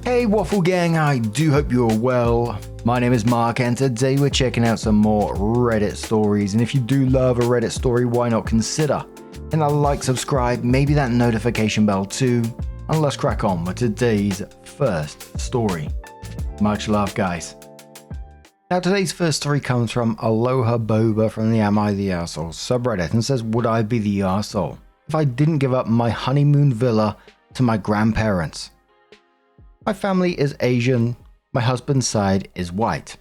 Hey Waffle Gang, I do hope you're well. My name is Mark and today we're checking out some more Reddit stories, and if you do love a Reddit story, why not consider hitting that like, subscribe, maybe that notification bell too, and let's crack on with today's first story. Much love guys. Now today's first story comes from Aloha Boba from the Am I the Arsehole subreddit and says, would I be the arsehole if I didn't give up my honeymoon villa to my grandparents? My family is Asian, my husband's side is white.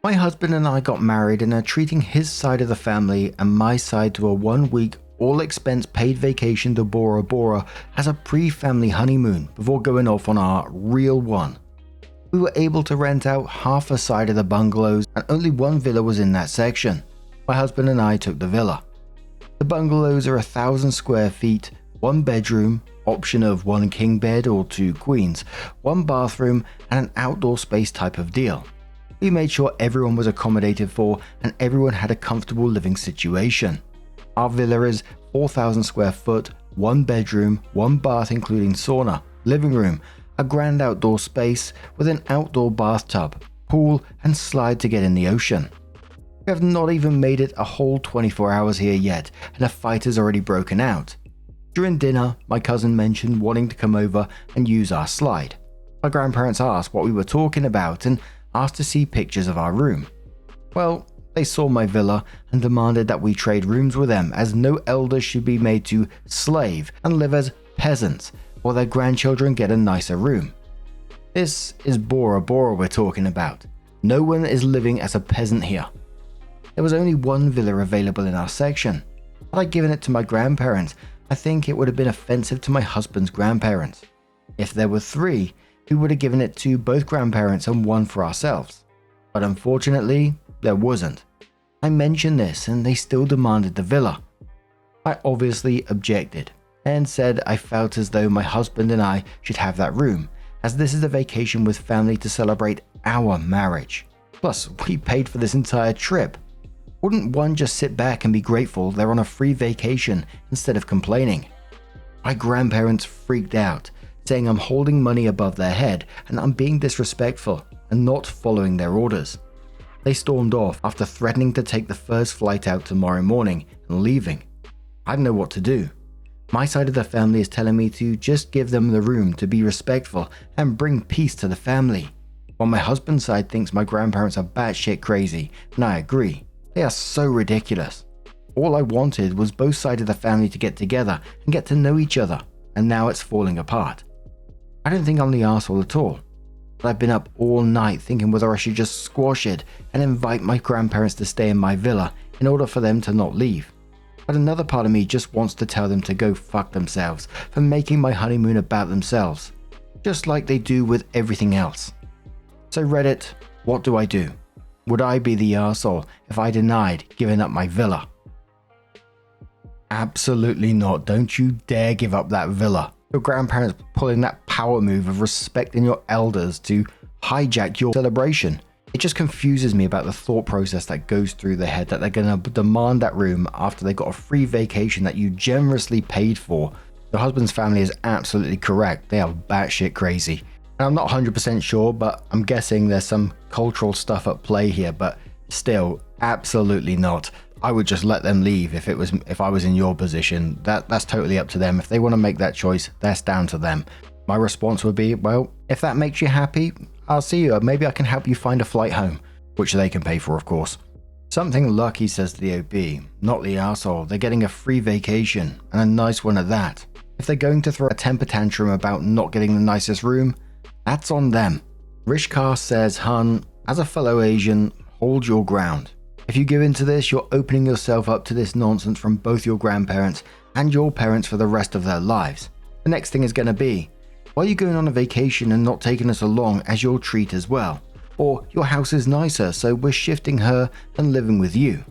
My husband and I got married and are treating his side of the family and my side to a 1 week all expense paid vacation to Bora Bora as a pre-family honeymoon before going off on our real one. We were able to rent out half a side of the bungalows and only one villa was in that section. My husband and I took the villa. The bungalows are 1,000 square feet, 1 bedroom, option of 1 king bed or 2 queens, 1 bathroom and an outdoor space type of deal. We made sure everyone was accommodated for and everyone had a comfortable living situation. Our villa is 4,000 square foot, 1 bedroom, 1 bath including sauna, living room, a grand outdoor space with an outdoor bathtub, pool and slide to get in the ocean. We have not even made it a whole 24 hours here yet and a fight has already broken out. During dinner, my cousin mentioned wanting to come over and use our slide. My grandparents asked what we were talking about and asked to see pictures of our room. Well, they saw my villa and demanded that we trade rooms with them as no elders should be made to slave and live as peasants while their grandchildren get a nicer room. This is Bora Bora we're talking about. No one is living as a peasant here. There was only 1 villa available in our section. Had I given it to my grandparents, I think it would have been offensive to my husband's grandparents. If there were 3, we would have given it to both grandparents and 1 for ourselves. But unfortunately, there wasn't. I mentioned this and they still demanded the villa. I obviously objected and said I felt as though my husband and I should have that room, as this is a vacation with family to celebrate our marriage. Plus, we paid for this entire trip. Wouldn't one just sit back and be grateful they're on a free vacation instead of complaining? My grandparents freaked out, saying I'm holding money above their head and I'm being disrespectful and not following their orders. They stormed off after threatening to take the first flight out tomorrow morning and leaving. I don't know what to do. My side of the family is telling me to just give them the room to be respectful and bring peace to the family, while my husband's side thinks my grandparents are batshit crazy, and I agree. They are so ridiculous. All I wanted was both sides of the family to get together and get to know each other, and now it's falling apart. I don't think I'm the arsehole at all, but I've been up all night thinking whether I should just squash it and invite my grandparents to stay in my villa in order for them to not leave. But another part of me just wants to tell them to go fuck themselves for making my honeymoon about themselves, just like they do with everything else. So Reddit, what do I do? Would I be the arsehole if I denied giving up my villa? Absolutely not. Don't you dare give up that villa. Your grandparents pulling that power move of respecting your elders to hijack your celebration. It just confuses me about the thought process that goes through their head that they're going to demand that room after they got a free vacation that you generously paid for. Your husband's family is absolutely correct. They are batshit crazy. And I'm not 100% sure, but I'm guessing there's some cultural stuff at play here, but still, absolutely not. I would just let them leave if I was in your position. That's totally up to them. If they want to make that choice, that's down to them. My response would be, well, if that makes you happy, I'll see you. Maybe I can help you find a flight home, which they can pay for, of course. Something lucky, says the OP, not the arsehole. They're getting a free vacation, and a nice one at that. If they're going to throw a temper tantrum about not getting the nicest room, that's on them. Rishkar says, hun, as a fellow Asian, hold your ground. If you give in to this, you're opening yourself up to this nonsense from both your grandparents and your parents for the rest of their lives. The next thing is going to be, why are you going on a vacation and not taking us along as your treat as well? Or your house is nicer, so we're shifting her and living with you.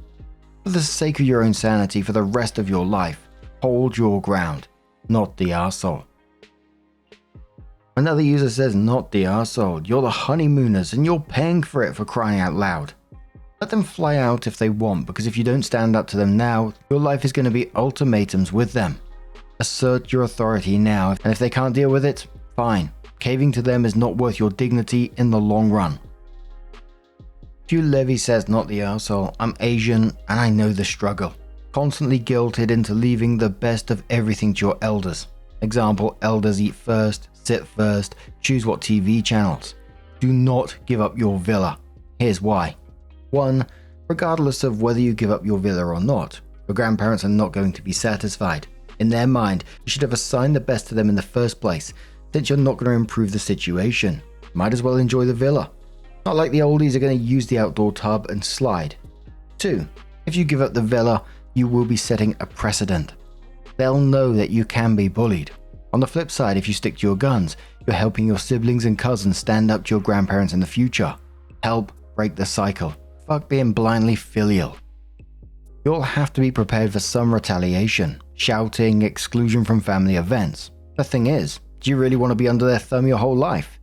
For the sake of your own sanity for the rest of your life, hold your ground, not the arsehole. Another user says, not the arsehole. You're the honeymooners and you're paying for it, for crying out loud. Let them fly out if they want, because if you don't stand up to them now, your life is going to be ultimatums with them. Assert your authority now, and if they can't deal with it, fine. Caving to them is not worth your dignity in the long run. Hugh Levy says, not the arsehole, I'm Asian and I know the struggle. Constantly guilted into leaving the best of everything to your elders. Example, elders eat first, sit first, choose what TV channels. Do not give up your villa. Here's why. 1. Regardless of whether you give up your villa or not, your grandparents are not going to be satisfied. In their mind, you should have assigned the best to them in the first place, since you're not going to improve the situation. Might as well enjoy the villa. Not like the oldies are going to use the outdoor tub and slide. 2. If you give up the villa, you will be setting a precedent. They'll know that you can be bullied. On the flip side, if you stick to your guns, you're helping your siblings and cousins stand up to your grandparents in the future. Help break the cycle. Fuck being blindly filial. You'll have to be prepared for some retaliation, shouting, exclusion from family events. The thing is, do you really want to be under their thumb your whole life?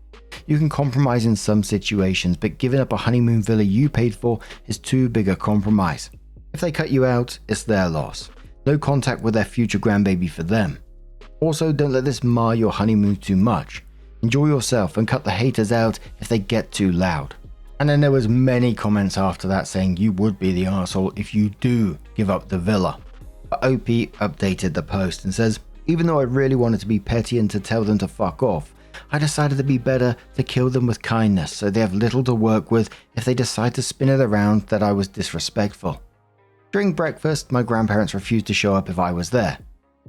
You can compromise in some situations, but giving up a honeymoon villa you paid for is too big a compromise. If they cut you out, it's their loss. No contact with their future grandbaby for them. Also, don't let this mar your honeymoon too much. Enjoy yourself and cut the haters out if they get too loud. And then there was many comments after that saying you would be the arsehole if you do give up the villa. But OP updated the post and says, even though I really wanted to be petty and to tell them to fuck off, I decided it'd be better to kill them with kindness so they have little to work with if they decide to spin it around that I was disrespectful. During breakfast, my grandparents refused to show up if I was there.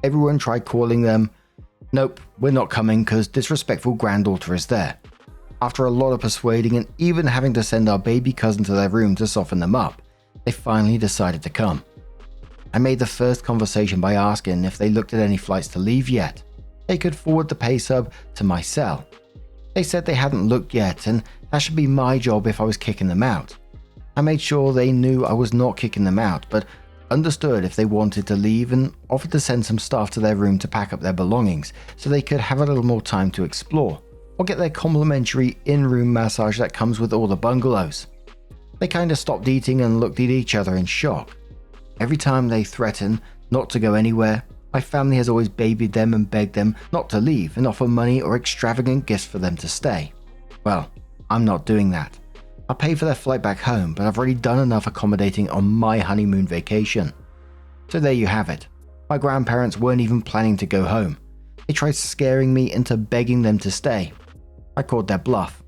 Everyone tried calling them. Nope, we're not coming because disrespectful granddaughter is there. After a lot of persuading and even having to send our baby cousin to their room to soften them up, they finally decided to come. I made the first conversation by asking if they looked at any flights to leave yet. They could forward the pay sub to my cell. They said they hadn't looked yet and that should be my job if I was kicking them out. I made sure they knew I was not kicking them out, but understood if they wanted to leave and offered to send some staff to their room to pack up their belongings so they could have a little more time to explore, or get their complimentary in-room massage that comes with all the bungalows. They kinda stopped eating and looked at each other in shock. Every time they threaten not to go anywhere, my family has always babied them and begged them not to leave and offer money or extravagant gifts for them to stay. Well, I'm not doing that. I'll pay for their flight back home, but I've already done enough accommodating on my honeymoon vacation. So there you have it. My grandparents weren't even planning to go home. They tried scaring me into begging them to stay. I called their bluff.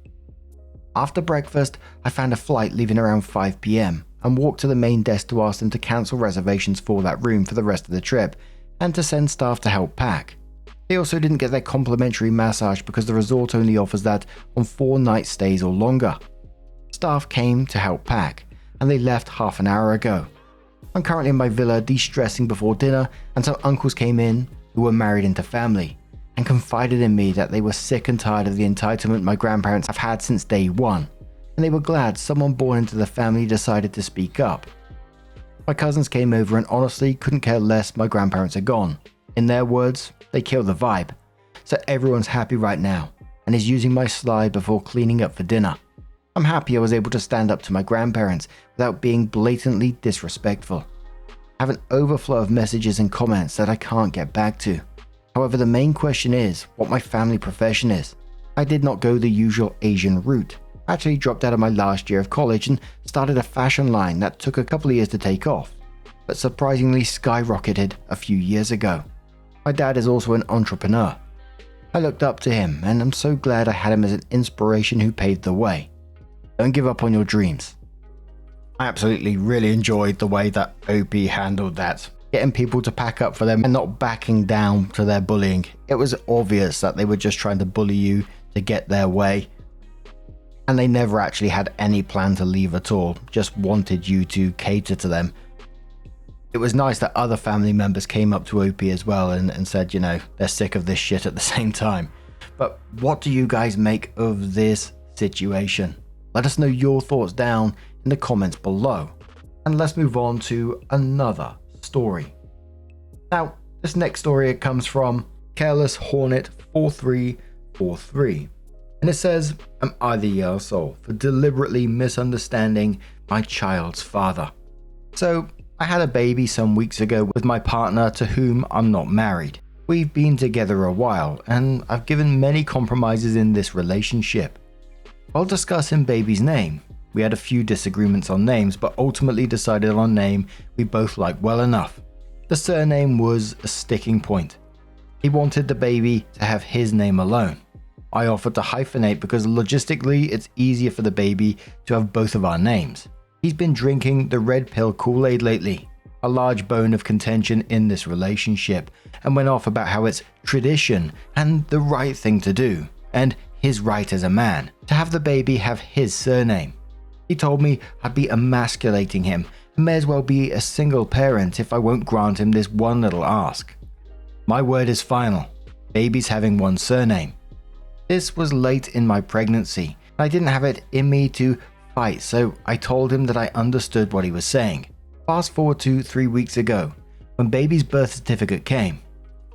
After breakfast, I found a flight leaving around 5 PM and walked to the main desk to ask them to cancel reservations for that room for the rest of the trip and to send staff to help pack. They also didn't get their complimentary massage because the resort only offers that on 4-night stays or longer. Staff came to help pack, and they left half an hour ago. I'm currently in my villa de-stressing before dinner, and some uncles came in who were married into family, and confided in me that they were sick and tired of the entitlement my grandparents have had since day one, and they were glad someone born into the family decided to speak up. My cousins came over and honestly couldn't care less my grandparents are gone. In their words, they killed the vibe. So everyone's happy right now, and is using my slide before cleaning up for dinner. I'm happy I was able to stand up to my grandparents without being blatantly disrespectful. I have an overflow of messages and comments that I can't get back to. However, the main question is what my family profession is. I did not go the usual Asian route. I actually dropped out of my last year of college and started a fashion line that took a couple of years to take off, but surprisingly skyrocketed a few years ago. My dad is also an entrepreneur. I looked up to him and I'm so glad I had him as an inspiration who paved the way. Don't give up on your dreams. I absolutely really enjoyed the way that OP handled that. Getting people to pack up for them and not backing down to their bullying. It was obvious that they were just trying to bully you to get their way. And they never actually had any plan to leave at all, just wanted you to cater to them. It was nice that other family members came up to OP as well and said, you know, they're sick of this shit at the same time. But what do you guys make of this situation? Let us know your thoughts down in the comments below. And let's move on to another story. Now, this next story it comes from Careless Hornet 4343. And it says, am I the arsehole for deliberately misunderstanding my child's father? So, I had a baby some weeks ago with my partner to whom I'm not married. We've been together a while, and I've given many compromises in this relationship. While discussing baby's name, we had a few disagreements on names, but ultimately decided on a name we both liked well enough. The surname was a sticking point. He wanted the baby to have his name alone. I offered to hyphenate because logistically it's easier for the baby to have both of our names. He's been drinking the red pill Kool-Aid lately, a large bone of contention in this relationship, and went off about how it's tradition and the right thing to do, and his right as a man to have the baby have his surname. He told me I'd be emasculating him and may as well be a single parent if I won't grant him this one little ask. My word is final. Baby's having one surname. This was late in my pregnancy, and I didn't have it in me to fight, so I told him that I understood what he was saying. Fast forward to 3 weeks ago, when baby's birth certificate came.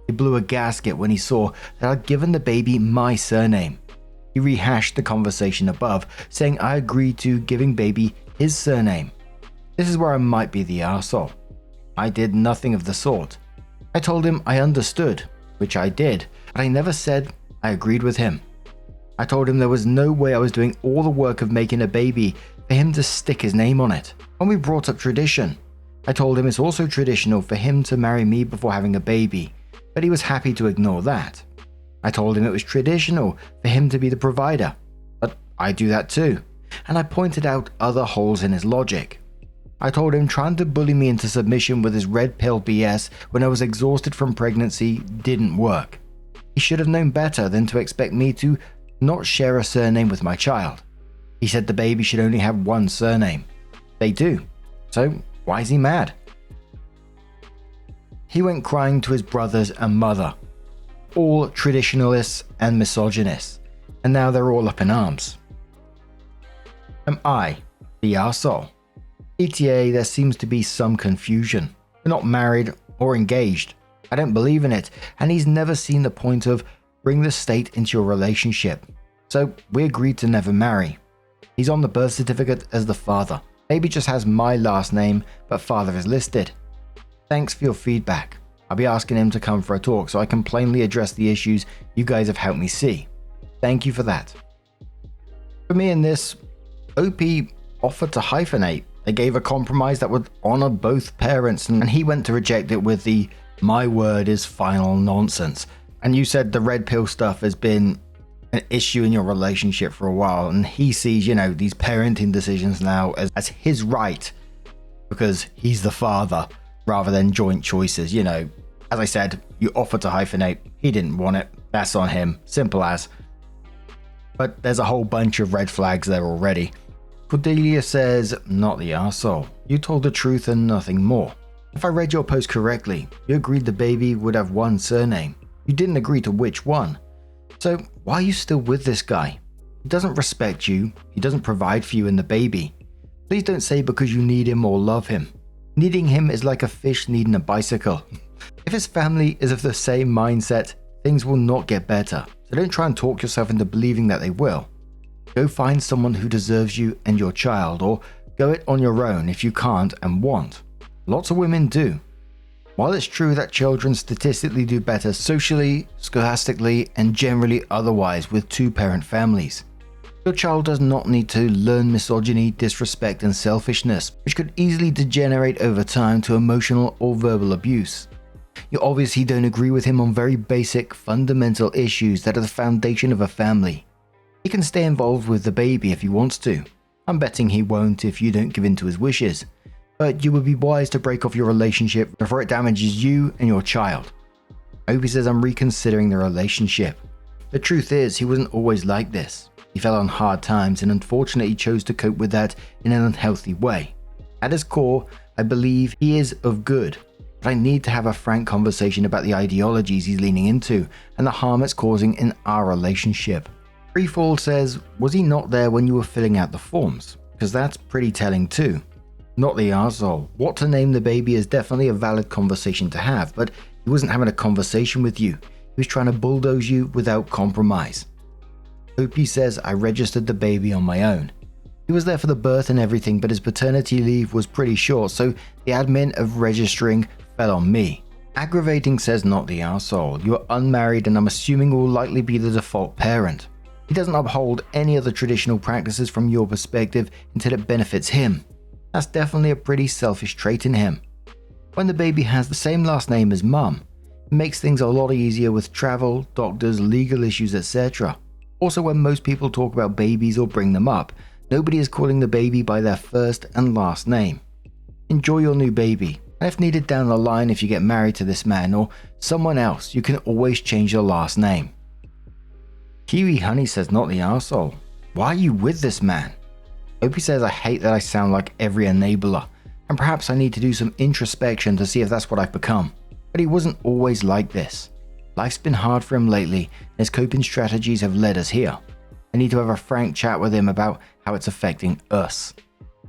He blew a gasket when he saw that I'd given the baby my surname. He rehashed the conversation above, saying I agreed to giving baby his surname. This is where I might be the arsehole. I did nothing of the sort. I told him I understood, which I did, but I never said I agreed with him. I told him there was no way I was doing all the work of making a baby for him to stick his name on it. When we brought up tradition, I told him it's also traditional for him to marry me before having a baby, but he was happy to ignore that. I told him it was traditional for him to be the provider, but I do that too, and I pointed out other holes in his logic. I told him trying to bully me into submission with his red pill BS when I was exhausted from pregnancy didn't work. He should have known better than to expect me to not share a surname with my child. He said the baby should only have one surname. They do. So why is he mad? He went crying to his brothers and mother, all traditionalists and misogynists, and now they're all up in arms. Am I the arsehole? ETA, there seems to be some confusion. We're not married or engaged. I don't believe in it, and he's never seen the point of bring the state into your relationship. So we agreed to never marry. He's on the birth certificate as the father. Baby just has my last name, but father is listed. Thanks for your feedback. I'll be asking him to come for a talk so I can plainly address the issues you guys have helped me see. Thank you for that. For me in this, OP offered to hyphenate. They gave a compromise that would honor both parents, and he went to reject it with the my word is final nonsense. And you said the red pill stuff has been an issue in your relationship for a while, and he sees, these parenting decisions now as his right because he's the father rather than joint choices. As I said, you offered to hyphenate. He didn't want it. That's on him. Simple as. But there's a whole bunch of red flags there already. Cordelia says, not the arsehole. You told the truth and nothing more. If I read your post correctly, you agreed the baby would have one surname. You didn't agree to which one. So why are you still with this guy? He doesn't respect you. He doesn't provide for you and the baby. Please don't say because you need him or love him. Needing him is like a fish needing a bicycle. If his family is of the same mindset, things will not get better. So don't try and talk yourself into believing that they will. Go find someone who deserves you and your child, or go it on your own if you can't and want. Lots of women do. While it's true that children statistically do better socially, scholastically, and generally otherwise with two-parent families, your child does not need to learn misogyny, disrespect, and selfishness, which could easily degenerate over time to emotional or verbal abuse. You obviously don't agree with him on very basic, fundamental issues that are the foundation of a family. He can stay involved with the baby if he wants to. I'm betting he won't if you don't give in to his wishes. But you would be wise to break off your relationship before it damages you and your child. Opie says I'm reconsidering the relationship. The truth is, he wasn't always like this. He fell on hard times and unfortunately chose to cope with that in an unhealthy way. At his core, I believe he is of good, but I need to have a frank conversation about the ideologies he's leaning into and the harm it's causing in our relationship. Freefall says, was he not there when you were filling out the forms? Because that's pretty telling too. Not the arsehole. What to name the baby is definitely a valid conversation to have, but he wasn't having a conversation with you. He was trying to bulldoze you without compromise. Opie says, I registered the baby on my own. He was there for the birth and everything, but his paternity leave was pretty short, so the admin of registering fell on me. Aggravating says not the arsehole. You are unmarried and I'm assuming will likely be the default parent. He doesn't uphold any of the traditional practices from your perspective until it benefits him. That's definitely a pretty selfish trait in him. When the baby has the same last name as mum, it makes things a lot easier with travel, doctors, legal issues, etc. Also, when most people talk about babies or bring them up, nobody is calling the baby by their first and last name. Enjoy your new baby, and if needed down the line, if you get married to this man or someone else, you can always change your last name. Kiwi Honey says not the arsehole. Why are you with this man? Opie says I hate that I sound like every enabler, and perhaps I need to do some introspection to see if that's what I've become. But he wasn't always like this. Life's been hard for him lately, and his coping strategies have led us here. I need to have a frank chat with him about how it's affecting us.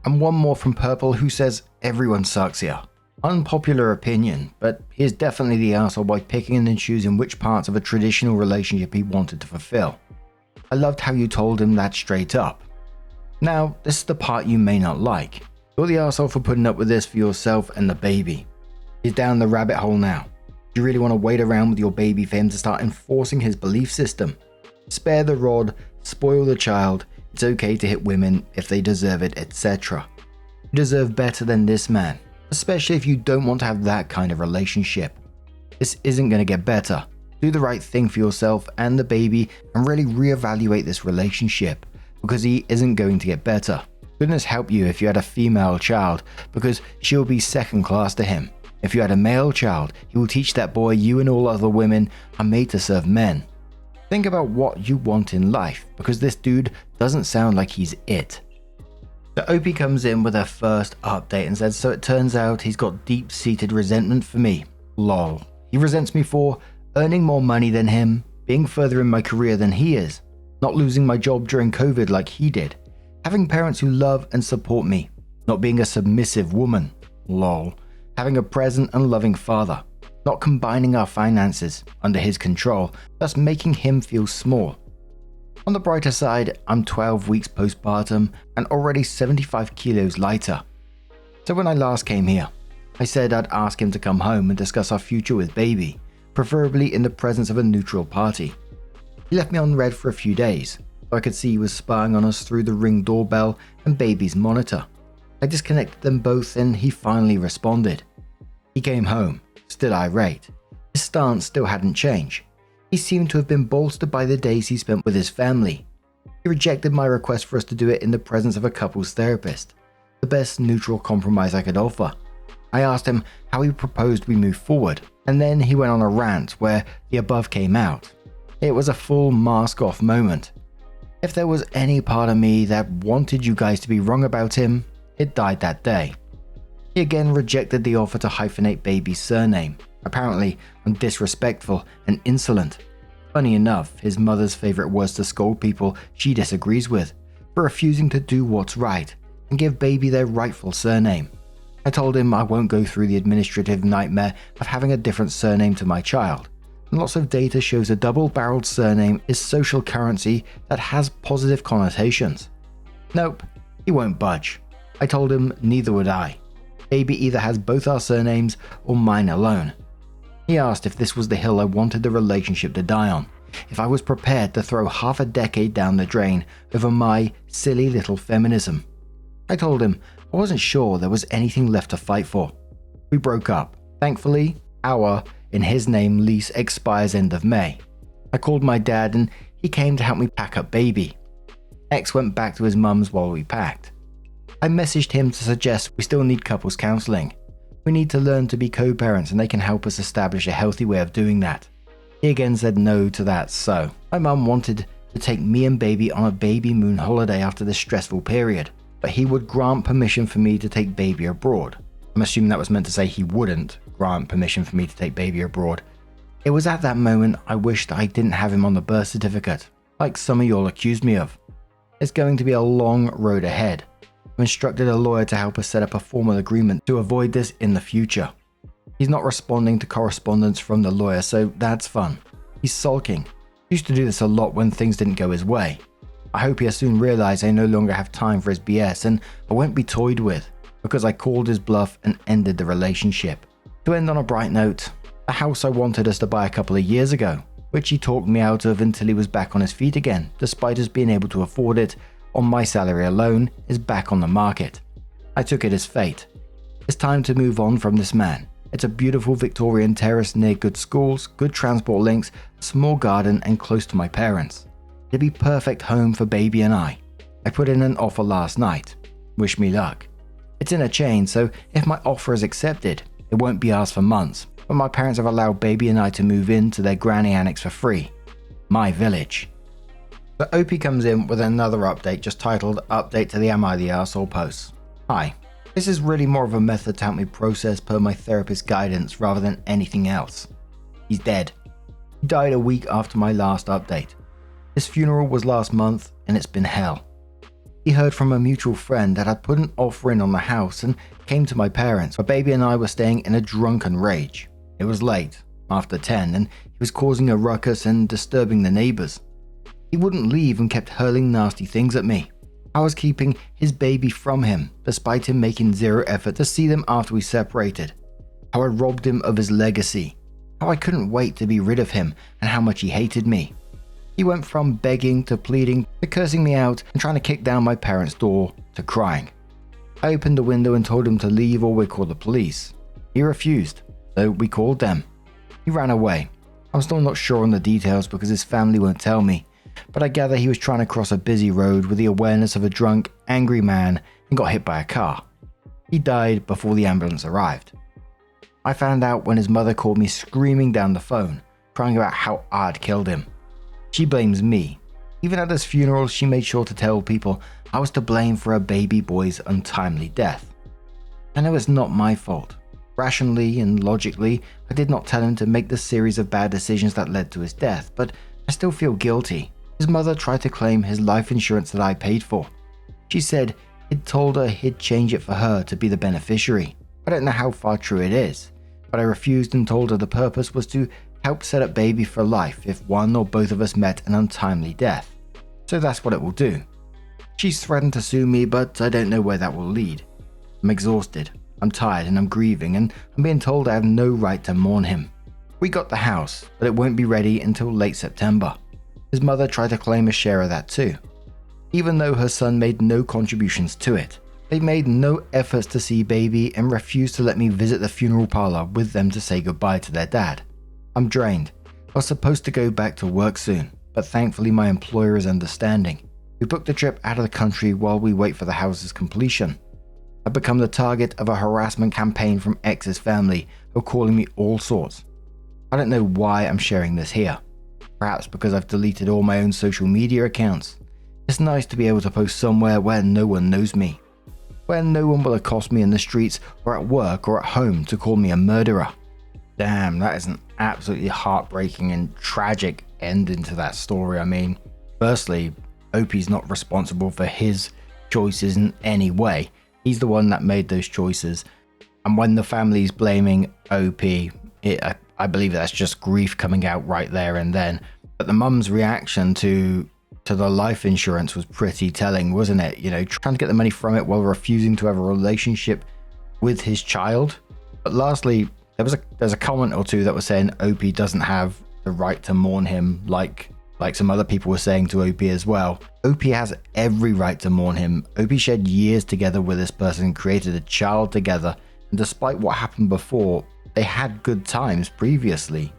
And one more from Purple who says everyone sucks here. Unpopular opinion, but he's definitely the arsehole by picking and choosing which parts of a traditional relationship he wanted to fulfill. I loved how you told him that straight up. Now, this is the part you may not like. You're the arsehole for putting up with this for yourself and the baby. He's down the rabbit hole now. Do you really want to wait around with your baby for him to start enforcing his belief system? Spare the rod, spoil the child, it's okay to hit women if they deserve it, etc. You deserve better than this man, especially if you don't want to have that kind of relationship. This isn't going to get better. Do the right thing for yourself and the baby and really reevaluate this relationship, because he isn't going to get better. Goodness help you if you had a female child, because she'll be second class to him. If you had a male child, he will teach that boy you and all other women are made to serve men. Think about what you want in life, because this dude doesn't sound like he's it. So Opie comes in with her first update and says, so it turns out he's got deep-seated resentment for me. Lol. He resents me for earning more money than him, being further in my career than he is, not losing my job during COVID like he did, having parents who love and support me, not being a submissive woman. Lol. Having a present and loving father, not combining our finances under his control, thus making him feel small. On the brighter side, I'm 12 weeks postpartum and already 75 kilos lighter. So when I last came here, I said I'd ask him to come home and discuss our future with baby, preferably in the presence of a neutral party. He left me on red for a few days, so I could see he was spying on us through the Ring doorbell and baby's monitor. I disconnected them both and he finally responded. He came home, still irate. His stance still hadn't changed. He seemed to have been bolstered by the days he spent with his family. He rejected my request for us to do it in the presence of a couples therapist, the best neutral compromise I could offer. I asked him how he proposed we move forward, and then he went on a rant where the above came out. It was a full mask-off moment. If there was any part of me that wanted you guys to be wrong about him, it died that day. He again rejected the offer to hyphenate baby's surname. Apparently, I'm disrespectful and insolent. Funny enough, his mother's favorite words to scold people she disagrees with for refusing to do what's right and give baby their rightful surname. I told him I won't go through the administrative nightmare of having a different surname to my child. And lots of data shows a double-barreled surname is social currency that has positive connotations. Nope, he won't budge. I told him neither would I. Baby either has both our surnames or mine alone. He asked if this was the hill I wanted the relationship to die on, if I was prepared to throw half a decade down the drain over my silly little feminism. I told him I wasn't sure there was anything left to fight for. We broke up. Thankfully, our, in his name, lease expires end of May. I called my dad and he came to help me pack up baby. X went back to his mum's while we packed. I messaged him to suggest we still need couples counselling. We need to learn to be co-parents and they can help us establish a healthy way of doing that. He again said no to that, so my mum wanted to take me and baby on a baby moon holiday after this stressful period, but he would grant permission for me to take baby abroad. I'm assuming that was meant to say he wouldn't grant permission for me to take baby abroad. It was at that moment I wished I didn't have him on the birth certificate, like some of y'all accused me of. It's going to be a long road ahead. I've instructed a lawyer to help us set up a formal agreement to avoid this in the future. He's not responding to correspondence from the lawyer, so that's fun. He's sulking. He used to do this a lot when things didn't go his way. I hope he'll soon realize I no longer have time for his BS and I won't be toyed with, because I called his bluff and ended the relationship. To end on a bright note, The house I wanted us to buy a couple of years ago, which he talked me out of until he was back on his feet again, despite us being able to afford it on my salary alone, is back on the market. I took it as fate. It's time to move on from this man. It's a beautiful Victorian terrace near good schools, good transport links, small garden and close to my parents. It'd be perfect home for baby and I. I put in an offer last night. Wish me luck. It's in a chain, so if my offer is accepted, it won't be asked for months, but my parents have allowed baby and I to move into their granny annex for free. My village. But OP comes in with another update just titled Update to the Am I the Arsehole posts. Hi. This is really more of a method to help me process per my therapist's guidance rather than anything else. He's dead. He died a week after my last update. His funeral was last month and it's been hell. He heard from a mutual friend that I'd put an offer in on the house and came to my parents, where baby and I were staying in a drunken rage. It was late, after 10, and he was causing a ruckus and disturbing the neighbors. He wouldn't leave and kept hurling nasty things at me. I was keeping his baby from him, despite him making zero effort to see them after we separated. How I robbed him of his legacy. How I couldn't wait to be rid of him, and how much he hated me. He went from begging to pleading to cursing me out and trying to kick down my parents' door to crying. I opened the window and told him to leave or we'd call the police. He refused, so we called them. He ran away. I'm still not sure on the details because his family won't tell me, but I gather he was trying to cross a busy road with the awareness of a drunk, angry man and got hit by a car. He died before the ambulance arrived. I found out when his mother called me screaming down the phone, crying about how I'd killed him. She blames me. Even at his funeral, she made sure to tell people I was to blame for her baby boy's untimely death. I know it's not my fault. Rationally and logically, I did not tell him to make the series of bad decisions that led to his death, but I still feel guilty. His mother tried to claim his life insurance that I paid for. She said he'd told her he'd change it for her to be the beneficiary. I don't know how far true it is, but I refused and told her the purpose was to help set up baby for life if one or both of us met an untimely death. So that's what it will do. She's threatened to sue me, but I don't know where that will lead. I'm exhausted, I'm tired and I'm grieving, and I'm being told I have no right to mourn him. We got the house, but it won't be ready until late September. His mother tried to claim a share of that too. Even though her son made no contributions to it, they made no efforts to see baby and refused to let me visit the funeral parlor with them to say goodbye to their dad. I'm drained. I was supposed to go back to work soon, but thankfully my employer is understanding. We booked the trip out of the country while we wait for the house's completion. I've become the target of a harassment campaign from ex's family who are calling me all sorts. I don't know why I'm sharing this here. Perhaps because I've deleted all my own social media accounts. It's nice to be able to post somewhere where no one knows me. Where no one will accost me in the streets or at work or at home to call me a murderer. Damn, that is an absolutely heartbreaking and tragic ending to that story. I mean, firstly, Opie's not responsible for his choices in any way. He's the one that made those choices. And when the family's blaming OP, I believe that's just grief coming out right there and then. But the mum's reaction to the life insurance was pretty telling, wasn't it? You know, trying to get the money from it while refusing to have a relationship with his child. But lastly, there's a comment or two that was saying OP doesn't have the right to mourn him like some other people were saying to OP as well. OP has every right to mourn him. OP shared years together with this person, created a child together, and despite what happened before, they had good times previously.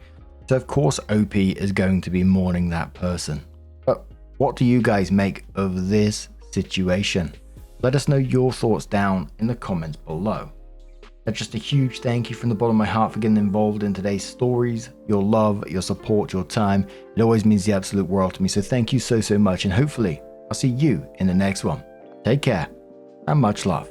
So of course OP is going to be mourning that person. But what do you guys make of this situation? Let us know your thoughts down in the comments below. Just a huge thank you from the bottom of my heart for getting involved in today's stories. Your love, your support, your time, it always means the absolute world to me. So thank you so much, and hopefully I'll see you in the next one. Take care and much love.